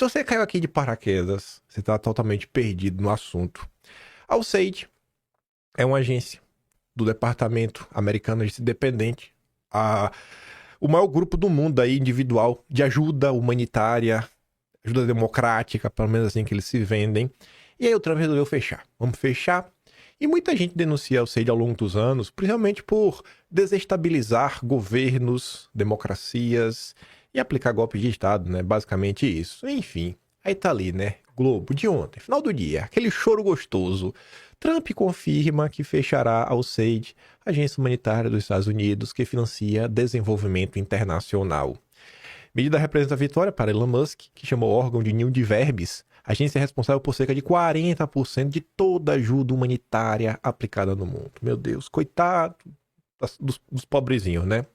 Se você caiu aqui de paraquedas, você está totalmente perdido no assunto. A USAID é uma agência do Departamento Americano, agência independente, o maior grupo do mundo aí, individual, de ajuda humanitária, ajuda democrática, pelo menos assim que eles se vendem. E aí o Trump resolveu fechar. Vamos fechar. E muita gente denuncia o USAID ao longo dos anos, principalmente por desestabilizar governos, democracias e aplicar golpes de Estado, né? Basicamente isso. Enfim, aí tá ali, né? Globo de ontem, final do dia, aquele choro gostoso. Trump confirma que fechará a USAID, agência humanitária dos Estados Unidos que financia desenvolvimento internacional. Medida representa a vitória para Elon Musk, que chamou o órgão de ninho de vermes. A agência é responsável por cerca de 40% de toda a ajuda humanitária aplicada no mundo. Meu Deus, coitado dos pobrezinhos, né?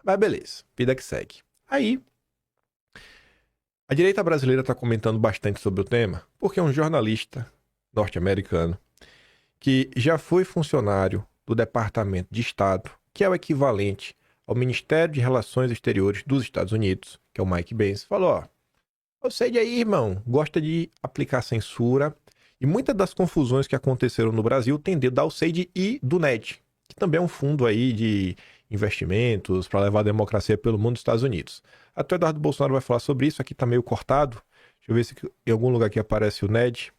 Mas beleza, vida que segue. Aí, a direita brasileira está comentando bastante sobre o tema, porque um jornalista norte-americano que já foi funcionário do Departamento de Estado, que é o equivalente ao Ministério de Relações Exteriores dos Estados Unidos, que é o Mike Pence, falou, ó, você aí, irmão, gosta de aplicar censura e muitas das confusões que aconteceram no Brasil tem dedo da USAID e do NED, que também é um fundo aí de investimentos para levar a democracia pelo mundo dos Estados Unidos. Até o Eduardo Bolsonaro vai falar sobre isso, aqui tá meio cortado. Deixa eu ver se em algum lugar aqui aparece o NED.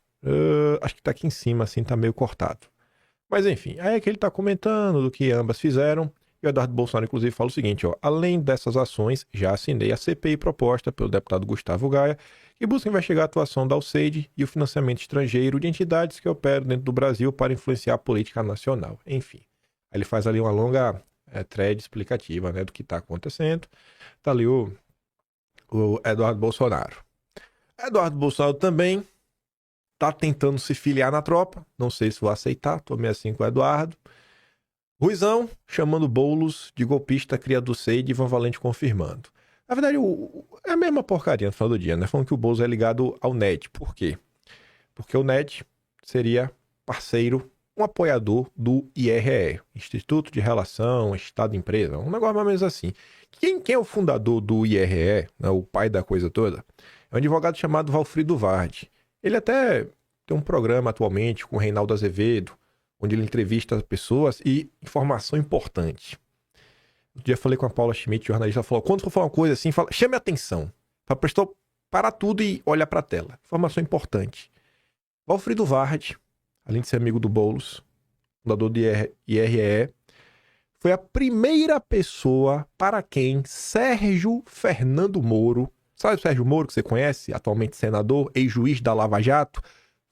Acho que tá aqui em cima, assim, tá meio cortado. Mas enfim, aí é que ele tá comentando do que ambas fizeram. E o Eduardo Bolsonaro, inclusive, fala o seguinte, ó. Além dessas ações, já assinei a CPI proposta pelo deputado Gustavo Gaia, que busca investigar a atuação da USAID e o financiamento estrangeiro de entidades que operam dentro do Brasil para influenciar a política nacional. Enfim, aí ele faz ali uma longa thread explicativa, né, do que tá acontecendo. Tá ali o Eduardo Bolsonaro. Eduardo Bolsonaro também tá tentando se filiar na tropa. Não sei se vou aceitar, tô meio assim com o Eduardo. Ruizão chamando Boulos de golpista, cria do SEI e Ivan Valente confirmando. Na verdade, é a mesma porcaria no final do dia, né? Falando que o Boulos é ligado ao NED. Por quê? Porque o NED seria parceiro, um apoiador do IRE, Instituto de Relação Estado-Empresa. Um negócio mais ou menos assim. Quem é o fundador do IRE, né, o pai da coisa toda? É um advogado chamado Valfrido Vardi. Ele até tem um programa atualmente com o Reinaldo Azevedo, onde ele entrevista pessoas e informação importante. Um dia eu falei com a Paula Schmidt, jornalista, ela falou, quando for falar uma coisa assim, fala, chame a atenção. Para prestar, parar tudo e olhar para a tela. Informação importante. Valfrido Vardi, além de ser amigo do Boulos, fundador do IRE, foi a primeira pessoa para quem Sérgio Fernando Moro, sabe o Sérgio Moro que você conhece, atualmente senador, ex-juiz da Lava Jato,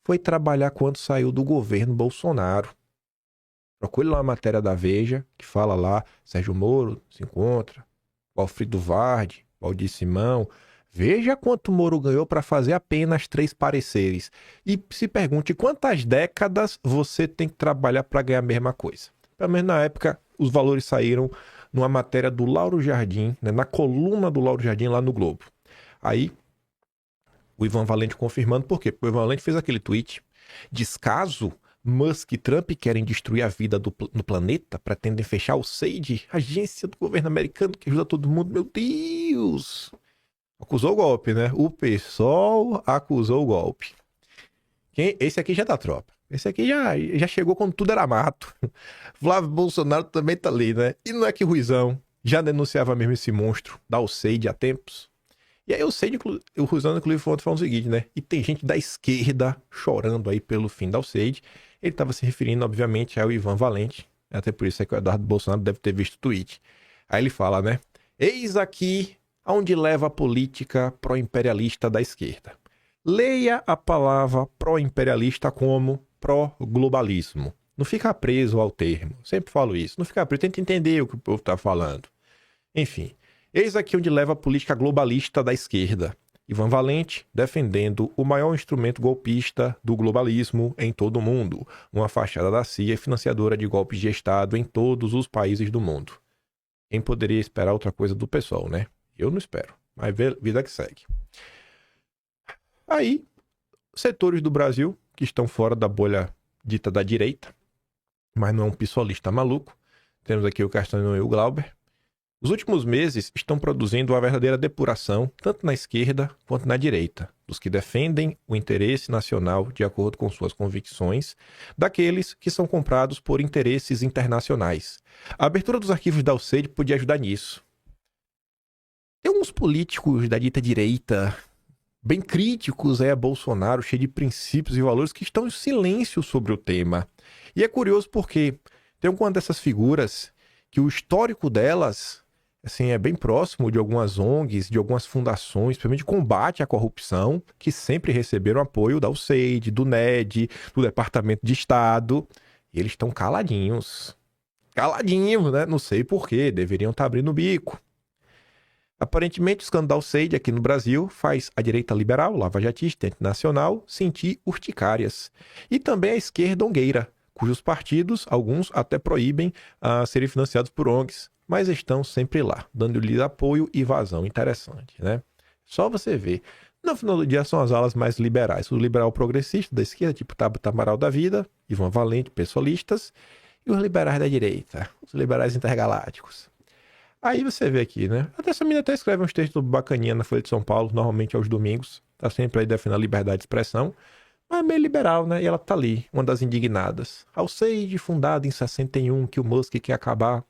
foi trabalhar quando saiu do governo Bolsonaro. Procure lá a matéria da Veja, que fala lá, Sérgio Moro se encontra, Valfrido Vardi, Valdir Simão. Veja quanto Moro ganhou para fazer apenas 3 pareceres. E se pergunte quantas décadas você tem que trabalhar para ganhar a mesma coisa. Pelo menos na época, os valores saíram numa matéria do Lauro Jardim, né, na coluna do Lauro Jardim lá no Globo. Aí, o Ivan Valente confirmando, por quê? Porque o Ivan Valente fez aquele tweet. Descaso, Musk e Trump querem destruir a vida no planeta, pretendem fechar o SAID, agência do governo americano que ajuda todo mundo. Meu Deus! Acusou o golpe, né? O pessoal acusou o golpe. Esse aqui já tá tropa. Esse aqui já chegou quando tudo era mato. Flávio Bolsonaro também tá ali, né? E não é que Ruizão já denunciava mesmo esse monstro da USAID há tempos? E aí o Ruizão, inclusive, foi ontem falando o seguinte, né? E tem gente da esquerda chorando aí pelo fim da USAID. Ele estava se referindo, obviamente, ao Ivan Valente. Até por isso é que o Eduardo Bolsonaro deve ter visto o tweet. Aí ele fala, né? Eis aqui aonde leva a política pró-imperialista da esquerda. Leia a palavra pró-imperialista como pró-globalismo. Não fica preso ao termo. Sempre falo isso. Não fica preso. Tenta entender o que o povo está falando. Enfim. Eis aqui onde leva a política globalista da esquerda. Ivan Valente defendendo o maior instrumento golpista do globalismo em todo o mundo, uma fachada da CIA financiadora de golpes de Estado em todos os países do mundo. Quem poderia esperar outra coisa do pessoal, né? Eu não espero, mas vida que segue. Aí, setores do Brasil que estão fora da bolha dita da direita, mas não é um pissolista maluco. Temos aqui o Castanho e o Glauber. Os últimos meses estão produzindo uma verdadeira depuração, tanto na esquerda quanto na direita, dos que defendem o interesse nacional de acordo com suas convicções, daqueles que são comprados por interesses internacionais. A abertura dos arquivos da USAID podia ajudar nisso. Tem uns políticos da dita direita, bem críticos a Bolsonaro, cheio de princípios e valores, que estão em silêncio sobre o tema. E é curioso porque tem uma dessas figuras que o histórico delas assim, é bem próximo de algumas ONGs, de algumas fundações, principalmente de combate à corrupção, que sempre receberam apoio da USAID, do NED, do Departamento de Estado. E eles estão caladinhos. Caladinhos, né? Não sei por quê, deveriam estar abrindo o bico. Aparentemente, o escândalo da USAID aqui no Brasil faz a direita liberal, lavajatista e internacional, sentir urticárias. E também a esquerda ongueira, cujos partidos, alguns até proíbem serem financiados por ONGs, mas estão sempre lá, dando-lhes apoio e vazão. Interessante, né? Só você ver. No final do dia são as alas mais liberais. O liberal progressista da esquerda, tipo Tabata Amaral da vida, Ivan Valente, pessoalistas, e os liberais da direita, os liberais intergalácticos. Aí você vê aqui, né? Até essa menina até escreve uns textos bacaninha na Folha de São Paulo, normalmente aos domingos. Tá sempre aí defendendo a liberdade de expressão. Mas é meio liberal, né? E ela tá ali, uma das indignadas. A USAID, fundada em 61, que o Musk quer acabar.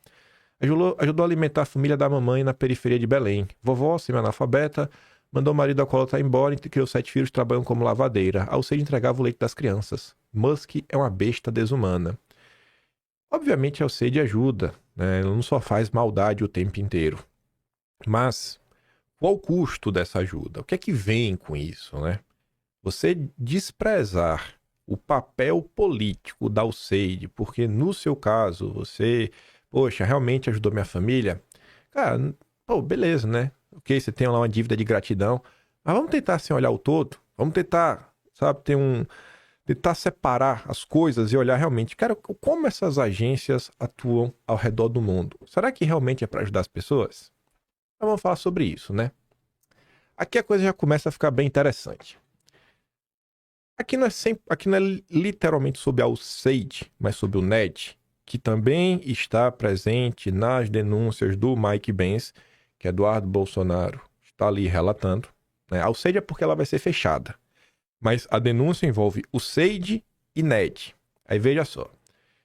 Ajudou a alimentar a família da mamãe na periferia de Belém. Vovó, semi-analfabeta, mandou o marido alcoólatra embora e criou 7 filhos trabalhando como lavadeira. A USAID entregava o leite das crianças. Musk é uma besta desumana. Obviamente a USAID ajuda, né? Ela não só faz maldade o tempo inteiro. Mas qual o custo dessa ajuda? O que é que vem com isso, né? Você desprezar o papel político da USAID, porque no seu caso você... Poxa, realmente ajudou minha família? Cara, pô, beleza, né? Ok, você tem lá uma dívida de gratidão. Mas vamos tentar assim olhar o todo. Vamos tentar, sabe, tentar separar as coisas e olhar realmente, cara, como essas agências atuam ao redor do mundo. Será que realmente é para ajudar as pessoas? Então vamos falar sobre isso, né? Aqui a coisa já começa a ficar bem interessante. Aqui não é literalmente sobre a USAID, mas sobre o NED, que também está presente nas denúncias do Mike Pence, que Eduardo Bolsonaro está ali relatando. Né? A USAID é porque ela vai ser fechada, mas a denúncia envolve USAID e NED. Aí veja só,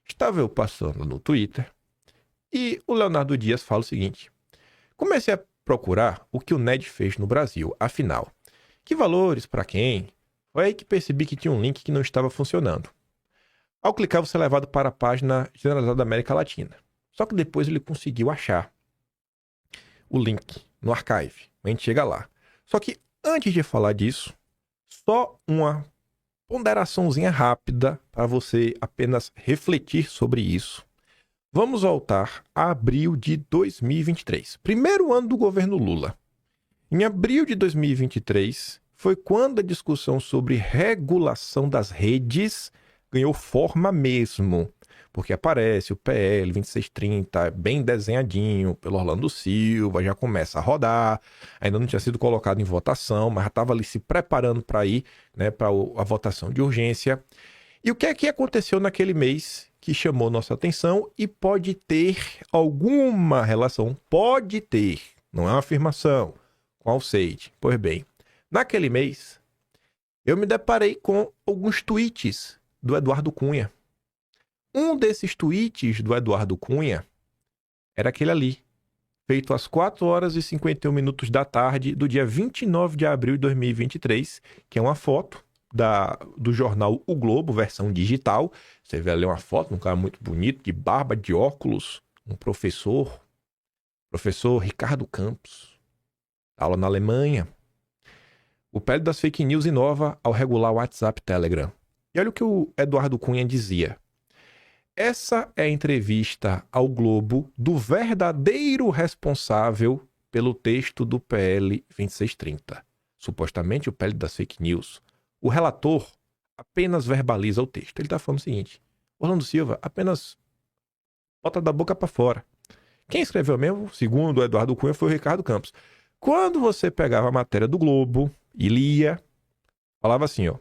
estava eu passando no Twitter e o Leonardo Dias fala o seguinte: comecei a procurar o que o NED fez no Brasil, afinal, que valores, para quem? Foi aí que percebi que tinha um link que não estava funcionando. Ao clicar, você é levado para a página generalizada da América Latina. Só que depois ele conseguiu achar o link no archive. A gente chega lá. Só que antes de falar disso, só uma ponderaçãozinha rápida para você apenas refletir sobre isso. Vamos voltar a abril de 2023. Primeiro ano do governo Lula. Em abril de 2023, foi quando a discussão sobre regulação das redes ganhou forma mesmo, porque aparece o PL 2630, bem desenhadinho pelo Orlando Silva, já começa a rodar, ainda não tinha sido colocado em votação, mas já estava ali se preparando para ir, né, para a votação de urgência. E o que é que aconteceu naquele mês que chamou nossa atenção e pode ter alguma relação, pode ter, não é uma afirmação, com a USAID? Pois bem, naquele mês, eu me deparei com alguns tweets do Eduardo Cunha. Um desses tweets do Eduardo Cunha era aquele ali, feito às 4 horas e 51 minutos da tarde do dia 29 de abril de 2023, que é uma foto do jornal O Globo, versão digital. Você vê ali uma foto de um cara muito bonito, de barba, de óculos, um professor Ricardo Campos, aula na Alemanha. O PL das fake news inova ao regular o WhatsApp e Telegram. E olha o que o Eduardo Cunha dizia. Essa é a entrevista ao Globo do verdadeiro responsável pelo texto do PL 2630. Supostamente o PL das fake news. O relator apenas verbaliza o texto. Ele está falando o seguinte: Orlando Silva apenas bota da boca para fora. Quem escreveu mesmo, segundo o Eduardo Cunha, foi o Ricardo Campos. Quando você pegava a matéria do Globo e lia, falava assim, ó: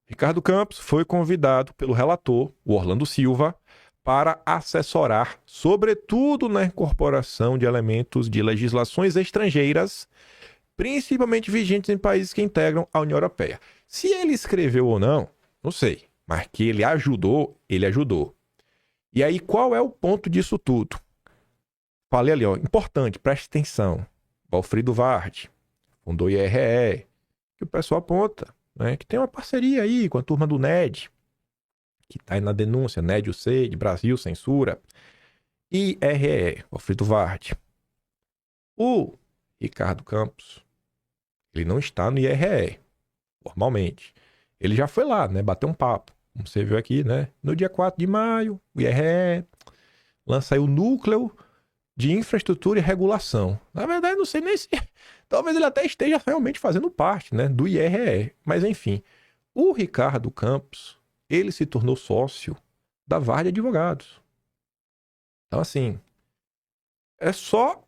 Ricardo Campos foi convidado pelo relator, o Orlando Silva, para assessorar, sobretudo na incorporação de elementos de legislações estrangeiras, principalmente vigentes em países que integram a União Europeia. Se ele escreveu ou não, não sei, mas que ele ajudou, ele ajudou. E aí, qual é o ponto disso tudo? Falei ali, ó, importante, preste atenção. Valfrido Vardi fundou o IRE, que o pessoal aponta, né, que tem uma parceria aí com a turma do NED, que está aí na denúncia, NED, o CED, Brasil, censura, IRE, Valfrido Vardi. O Ricardo Campos, ele não está no IRE, formalmente. Ele já foi lá, né, bater um papo, como você viu aqui, né, no dia 4 de maio, o IRE lança aí o núcleo de infraestrutura e regulação. Na verdade, não sei nem se... Talvez ele até esteja realmente fazendo parte, né, do IRE. Mas, enfim, o Ricardo Campos, ele se tornou sócio da Vardi Advogados. Então, assim, é só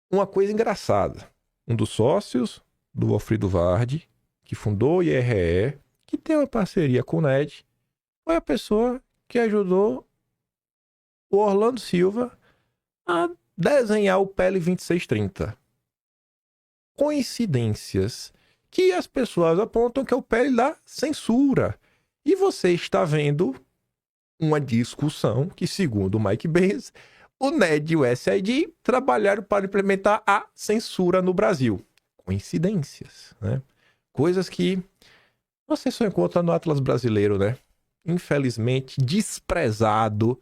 uma coisa engraçada. Um dos sócios do Valfrido Vardi, que fundou o IRE, que tem uma parceria com o NED, foi a pessoa que ajudou o Orlando Silva a desenhar o PL 2630. Coincidências que as pessoas apontam que é o PL da censura. E você está vendo uma discussão que, segundo o Mike Benz, o NED e o SID trabalharam para implementar a censura no Brasil. Coincidências, né? Coisas que você só encontra no Atlas brasileiro, né? Infelizmente, desprezado,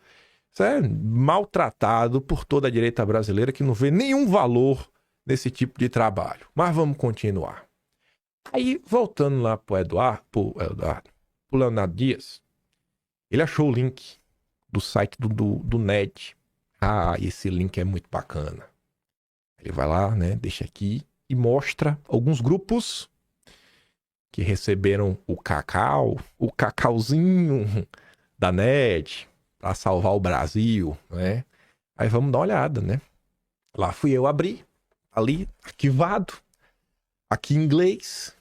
maltratado por toda a direita brasileira que não vê nenhum valor nesse tipo de trabalho. Mas vamos continuar. Aí, voltando lá pro Leonardo Dias, ele achou o link do site do NED. Ah, esse link é muito bacana. Ele vai lá, né, deixa aqui e mostra alguns grupos que receberam o cacauzinho da NED para salvar o Brasil, né? Aí vamos dar uma olhada, né? Lá fui eu abrir, ali, arquivado, aqui em inglês.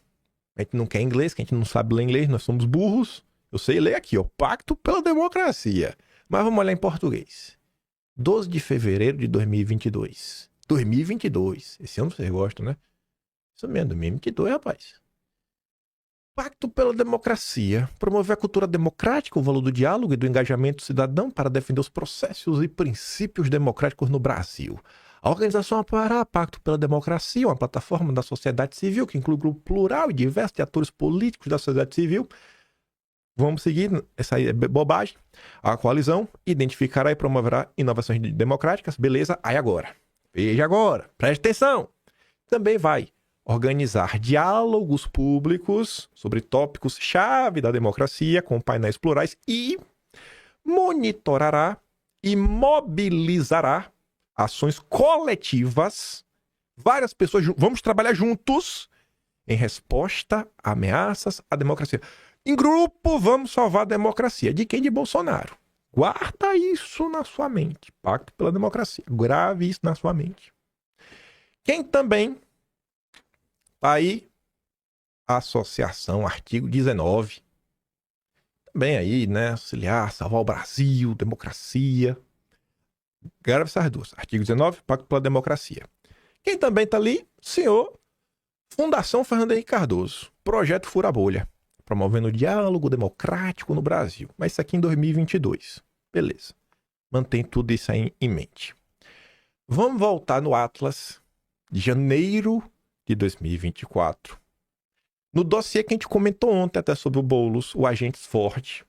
A gente não quer inglês, que a gente não sabe ler inglês, nós somos burros. Eu sei ler aqui, ó, Pacto pela Democracia. Mas vamos olhar em português. 12 de fevereiro de 2022. 2022. Esse ano vocês gostam, né? Isso mesmo, 2022, rapaz. Pacto pela Democracia. Promover a cultura democrática, o valor do diálogo e do engajamento cidadão para defender os processos e princípios democráticos no Brasil. A organização apoiará Pacto pela Democracia, uma plataforma da sociedade civil que inclui um grupo plural e diverso de atores políticos da sociedade civil. Vamos seguir, essa aí é bobagem. A coalizão identificará e promoverá inovações democráticas. Beleza, aí agora. Veja agora, preste atenção. Também vai organizar diálogos públicos sobre tópicos-chave da democracia com painéis plurais e monitorará e mobilizará ações coletivas. Várias pessoas, vamos trabalhar juntos em resposta a ameaças à democracia. Em grupo, vamos salvar a democracia. De quem? De Bolsonaro. Guarda isso na sua mente. Pacto pela Democracia. Grave isso na sua mente. Quem também tá aí? A associação, artigo 19. Também aí, né? Auxiliar, salvar o Brasil, democracia. Grave essas duas. Artigo 19, Pacto pela Democracia. Quem também tá ali? Senhor Fundação Fernando Henrique Cardoso. Projeto Fura Bolha. Promovendo o diálogo democrático no Brasil. Mas isso aqui em 2022. Beleza. Mantém tudo isso aí em mente. Vamos voltar no Atlas de janeiro de 2024. No dossiê que a gente comentou ontem até sobre o Boulos, o Agentes Forte.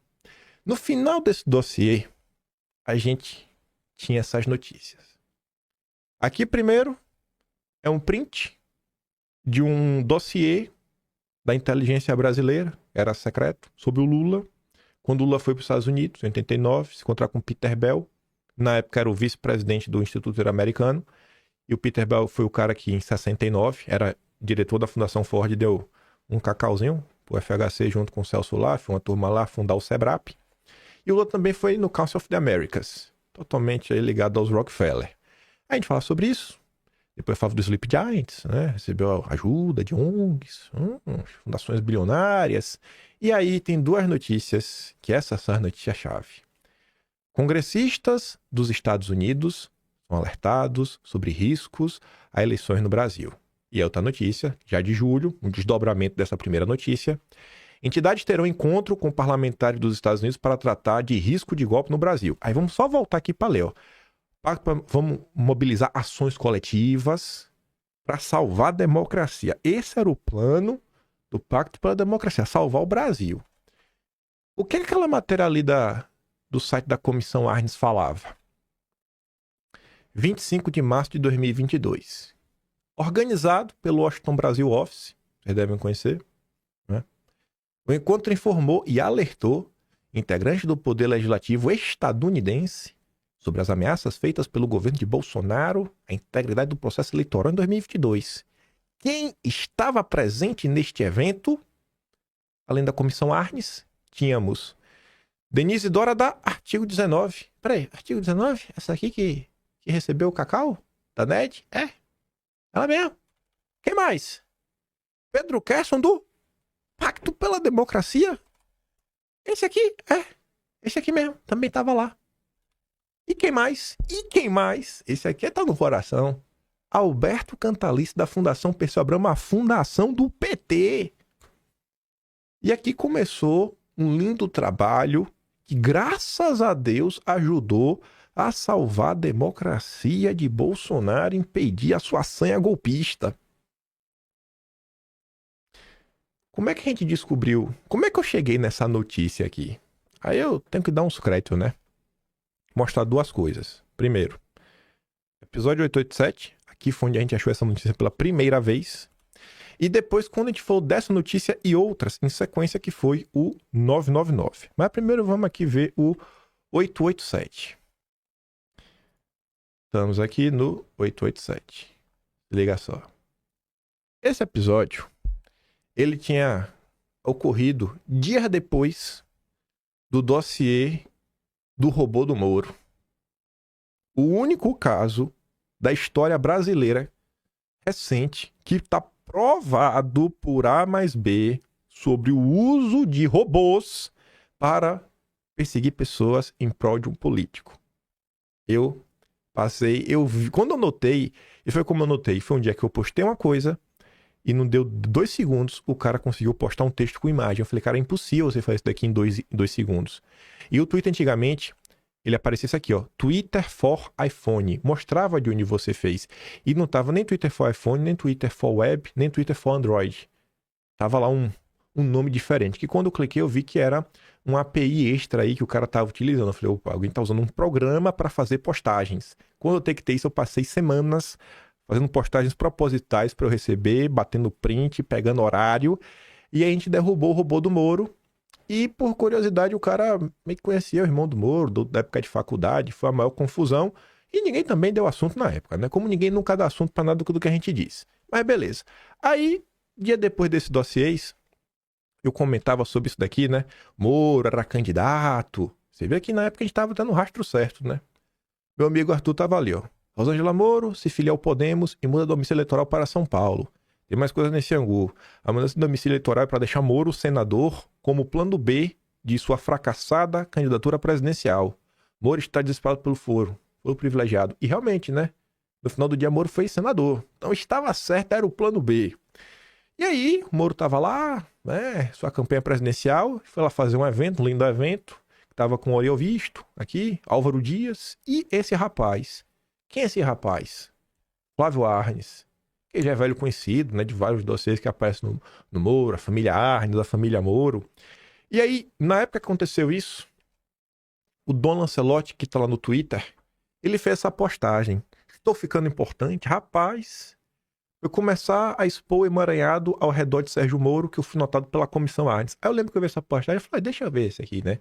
No final desse dossiê, a gente tinha essas notícias. Aqui primeiro é um print de um dossiê da inteligência brasileira, era secreto, sobre o Lula. Quando o Lula foi para os Estados Unidos, em 89, se encontrar com Peter Bell. Na época era o vice-presidente do Instituto Interamericano. E o Peter Bell foi o cara que, em 69, era diretor da Fundação Ford, deu um cacauzinho pro FHC junto com o Celso Laff, uma turma lá, fundar o SEBRAP. E o Lula também foi no Council of the Americas, totalmente aí ligado aos Rockefeller. Aí a gente fala sobre isso. Depois fala do Sleep Giants, né? Recebeu ajuda de ONGs, fundações bilionárias. E aí tem duas notícias, que essas são as notícias-chave. Congressistas dos Estados Unidos são alertados sobre riscos a eleições no Brasil. E outra notícia, já de julho, um desdobramento dessa primeira notícia. Entidades terão encontro com parlamentares dos Estados Unidos para tratar de risco de golpe no Brasil. Aí vamos só voltar aqui para ler. Ó. Vamos mobilizar ações coletivas para salvar a democracia. Esse era o plano do Pacto pela Democracia, salvar o Brasil. O que aquela matéria ali do site da Comissão Arnes falava? 25 de março de 2022. Organizado pelo Washington Brasil Office, vocês devem conhecer, né? O encontro informou e alertou integrantes do Poder Legislativo estadunidense sobre as ameaças feitas pelo governo de Bolsonaro à integridade do processo eleitoral em 2022. Quem estava presente neste evento, além da Comissão Arnes, tínhamos Denise Dora da Artigo 19. Peraí, Artigo 19? Essa aqui que recebeu o cacau? Da NED? É. Ela mesmo. Quem mais? Pedro Kesson do Pacto pela Democracia. Esse aqui? É. Esse aqui mesmo. Também tava lá. E quem mais? Esse aqui tá no coração. Alberto Cantalice da Fundação Perseu Abramo, a fundação do PT. E aqui começou um lindo trabalho que, graças a Deus, ajudou a salvar a democracia de Bolsonaro e impedir a sua sanha golpista. Como é que a gente descobriu? Como é que eu cheguei nessa notícia aqui? Aí eu tenho que dar uns créditos, né? Mostrar duas coisas. Primeiro, episódio 887, aqui foi onde a gente achou essa notícia pela primeira vez. E depois, quando a gente falou dessa notícia e outras em sequência, que foi o 999. Mas primeiro vamos aqui ver o 887. Estamos aqui no 887. Liga só. Esse episódio, ele tinha ocorrido dias depois do dossiê do robô do Moro. O único caso da história brasileira recente que está provado por A mais B sobre o uso de robôs para perseguir pessoas em prol de um político. Quando eu notei, e foi como eu notei, foi um dia que eu postei uma coisa e não deu 2 segundos, o cara conseguiu postar um texto com imagem. Eu falei, cara, é impossível você fazer isso daqui em 2 segundos. E o Twitter antigamente, ele aparecia isso aqui, ó, Twitter for iPhone, mostrava de onde você fez. E não tava nem Twitter for iPhone, nem Twitter for Web, nem Twitter for Android. Tava lá um nome diferente, que quando eu cliquei eu vi que era uma API extra aí que o cara tava utilizando. Eu falei, opa, alguém tá usando um programa para fazer postagens. Quando eu tectei isso, eu passei semanas fazendo postagens propositais para eu receber, batendo print, pegando horário. E aí a gente derrubou o robô do Moro. E por curiosidade, o cara meio que conhecia o irmão do Moro, da época de faculdade, foi a maior confusão. E ninguém também deu assunto na época, né? Como ninguém nunca dá assunto para nada do que a gente diz. Mas beleza. Aí, dia depois desse dossiês, eu comentava sobre isso daqui, né? Moro era candidato. Você vê que na época a gente tava dando o rastro certo, né? Meu amigo Arthur tava ali, ó. Rosângela Moro se filia ao Podemos e muda domicílio eleitoral para São Paulo. Tem mais coisa nesse angu. A mudança de domicílio eleitoral é para deixar Moro senador como plano B de sua fracassada candidatura presidencial. Moro está desesperado pelo foro privilegiado. E realmente, né? No final do dia, Moro foi senador. Então estava certo, era o plano B. E aí, o Moro estava lá, né? Sua campanha presidencial, foi lá fazer um evento, um lindo evento. Estava com o Oriol Visto, aqui, Álvaro Dias, e esse rapaz. Quem é esse rapaz? Flávio Arnes. Que já é velho conhecido, né, de vários dossiês que aparecem no Moro, a família Arnes, a família Moro. E aí, na época que aconteceu isso, o Dom Lancelotti, que tá lá no Twitter, ele fez essa postagem. Estou ficando importante, rapaz. Eu começar a expor o emaranhado ao redor de Sérgio Moro, que eu fui notado pela Comissão Arnes. Aí eu lembro que eu vi essa postagem e falei, deixa eu ver esse aqui, né?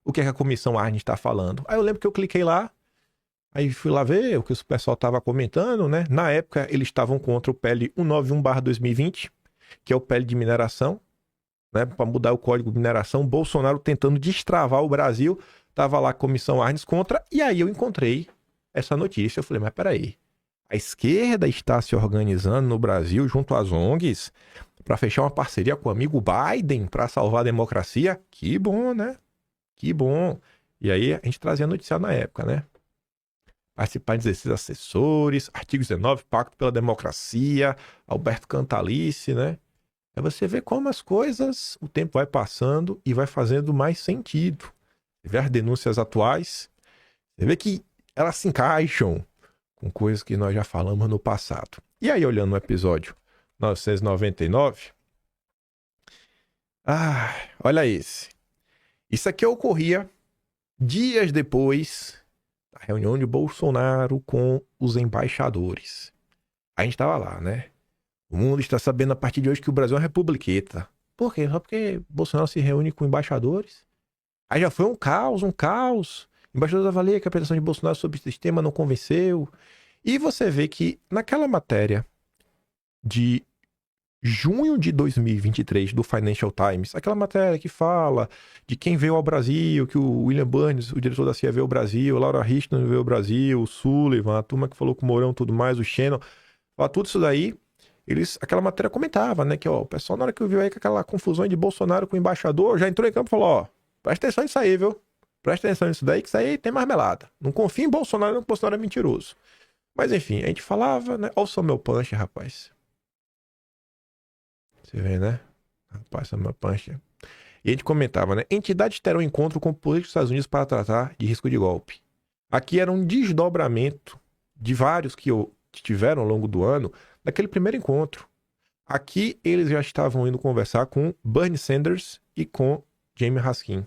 O que é que a Comissão Arnes está falando. Aí eu lembro que eu cliquei lá, aí fui lá ver o que o pessoal estava comentando, né? Na época, eles estavam contra o PL 191/2020, que é o PL de mineração, né? Para mudar o código de mineração. Bolsonaro tentando destravar o Brasil. Tava lá a Comissão Arnes contra. E aí eu encontrei essa notícia. Eu falei, mas peraí. A esquerda está se organizando no Brasil junto às ONGs para fechar uma parceria com o amigo Biden para salvar a democracia? Que bom, né? Que bom. E aí a gente trazia noticiário na época, né? Participar de 16 assessores, artigo 19, Pacto pela Democracia, Alberto Cantalice, né? Aí você vê como as coisas, o tempo vai passando e vai fazendo mais sentido. Você vê as denúncias atuais, você vê que elas se encaixam com coisas que nós já falamos no passado. E aí, olhando o episódio 999, olha esse. Isso aqui ocorria dias depois da reunião de Bolsonaro com os embaixadores. A gente estava lá, né? O mundo está sabendo a partir de hoje que o Brasil é uma republiqueta. Por quê? Só porque Bolsonaro se reúne com embaixadores. Aí já foi um caos, um caos. Embaixadores avaliam que a apresentação de Bolsonaro sobre o sistema não convenceu. E você vê que naquela matéria de junho de 2023 do Financial Times, aquela matéria que fala de quem veio ao Brasil, que o William Burns, o diretor da CIA, veio ao Brasil, Laura Richardson veio ao Brasil, o Sullivan, a turma que falou com o Mourão e tudo mais, o Shannon, fala tudo isso daí. Aquela matéria comentava, né, que ó, o pessoal na hora que viu aí com aquela confusão de Bolsonaro com o embaixador, já entrou em campo e falou, ó, presta atenção nisso aí, viu? Presta atenção nisso daí, que isso aí tem marmelada. Não confia em Bolsonaro, não, que Bolsonaro é mentiroso. Mas enfim, a gente falava, né, olha o Samuel Punch, rapaz. Você vê, né? Rapaz, Samuel Punch. E a gente comentava, né, entidades terão encontro com políticos dos Estados Unidos para tratar de risco de golpe. Aqui era um desdobramento de vários que tiveram ao longo do ano, daquele primeiro encontro. Aqui eles já estavam indo conversar com Bernie Sanders e com Jamie Raskin.